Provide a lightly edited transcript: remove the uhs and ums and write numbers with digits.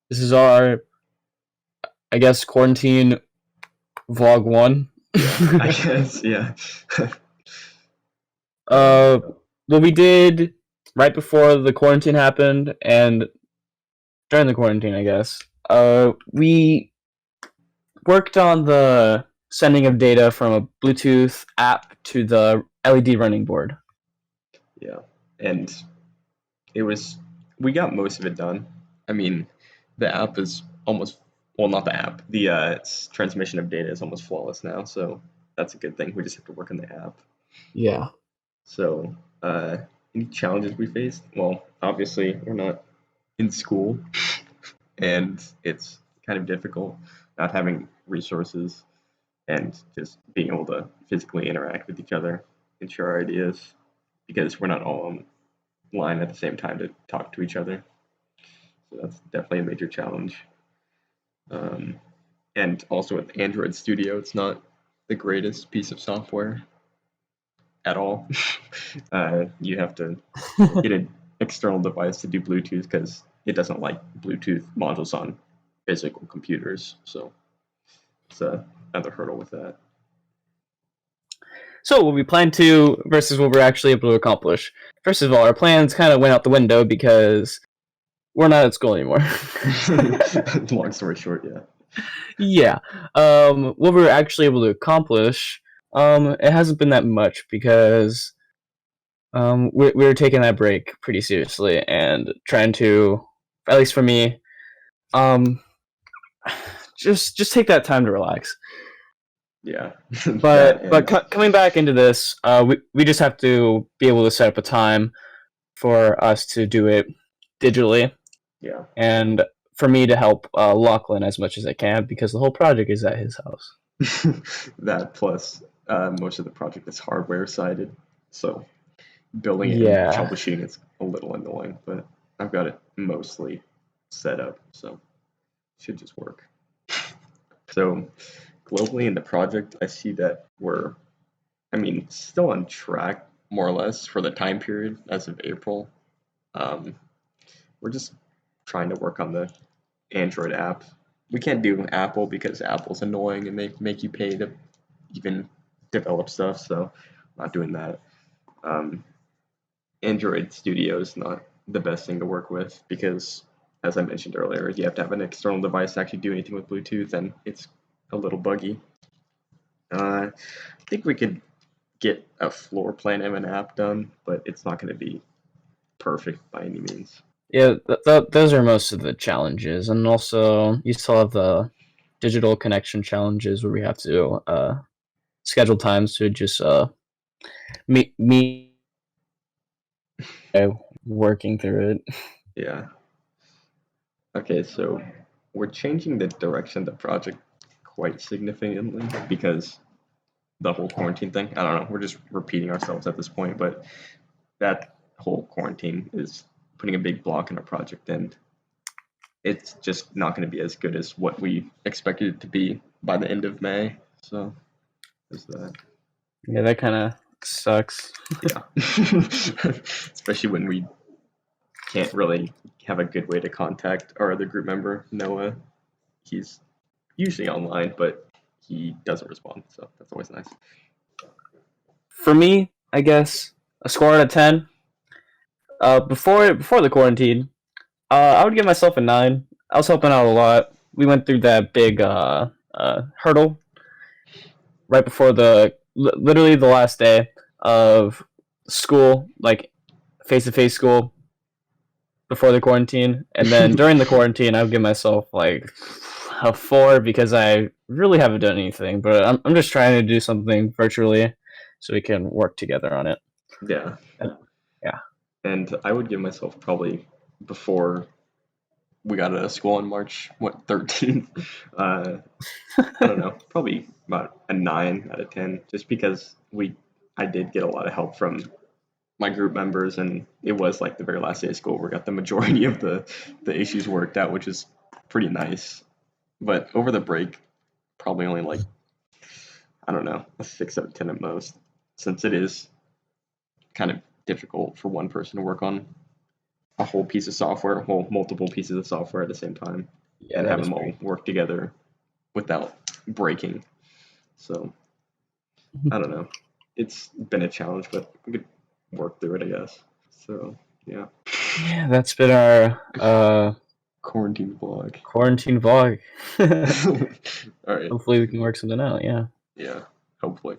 This is our, I guess, quarantine vlog one. Yeah, I guess. Yeah. uh, So, what we did right before the quarantine happened and during the quarantine, I guess. We worked on the sending of data from a Bluetooth app to the LED running board. yeah, and it was we got most of it done. I mean, the app is almost well, not the app. The transmission of data is almost flawless now, so that's a good thing. We just have to work on the app. Yeah. So, any challenges we faced? Well, obviously, we're not in school, and it's kind of difficult not having resources and just being able to physically interact with each other and share our ideas because we're not all online at the same time to talk to each other. So that's definitely a major challenge. Um, and also with Android Studio, it's not the greatest piece of software at all. You have to get an external device to do Bluetooth because it doesn't like Bluetooth modules on physical computers. So it's another hurdle with that. So what we plan to versus what we're actually able to accomplish. First of all, our plans kind of went out the window because we're not at school anymore. Long story short, yeah. Yeah. What we're actually able to accomplish, it hasn't been that much because we're taking that break pretty seriously and trying to, at least for me, um, just take that time to relax. Yeah, that But and coming back into this, we just have to be able to set up a time for us to do it digitally, yeah, and for me to help Lachlan as much as I can because the whole project is at his house. that plus most of the project is hardware sided, so building it and Yeah. troubleshooting it's a little annoying, but I've got it mostly set up, so it should just work. So globally in the project, I see that I mean, still on track more or less for the time period as of April. Um, we're just trying to work on the Android app. We can't do Apple because Apple's annoying and they make you pay to even develop stuff, so not doing that. Um, Android Studio is not the best thing to work with because, as I mentioned earlier, you have to have an external device to actually do anything with Bluetooth, and it's a little buggy. I think we could get a floor plan of an app done, but it's not going to be perfect by any means. Yeah, those are most of the challenges, and also you still have the digital connection challenges where we have to schedule times to just meet working through it. Yeah. Okay, so we're changing the direction of the project quite significantly because the whole quarantine thing. I don't know. We're just repeating ourselves at this point, but that whole quarantine is putting a big block in our project, and it's just not going to be as good as what we expected it to be by the end of May. So there's that. Yeah, that kind of sucks. Yeah, especially when we can't really have a good way to contact our other group member, Noah. He's usually online, but he doesn't respond, so that's always nice. For me, I guess a score out of 10. Before the quarantine, I would give myself a 9. I was helping out a lot. We went through that big hurdle right before literally the last day of school, like face to face school before the quarantine, and then during the quarantine, I would give myself like a 4 because I really haven't done anything. But I'm just trying to do something virtually so we can work together on it. Yeah, Yeah. and I would give myself probably before we got out of school on March 13th. I don't know, probably about a 9 out of 10, just because I did get a lot of help from my group members, and it was like the very last day of school we got the majority of the issues worked out, which is pretty nice. But over the break, probably only like I don't know, a 6 out of 10 at most, since it is kind of difficult for one person to work on. a whole piece of software, whole multiple pieces of software at the same time, Yeah, and that have is them all pretty. work together without breaking. So I don't know. It's been a challenge, but we could work through it, I guess. So yeah, Yeah, that's been our quarantine vlog. quarantine vlog. All right. Hopefully, we can work something out. Yeah. Yeah. Hopefully.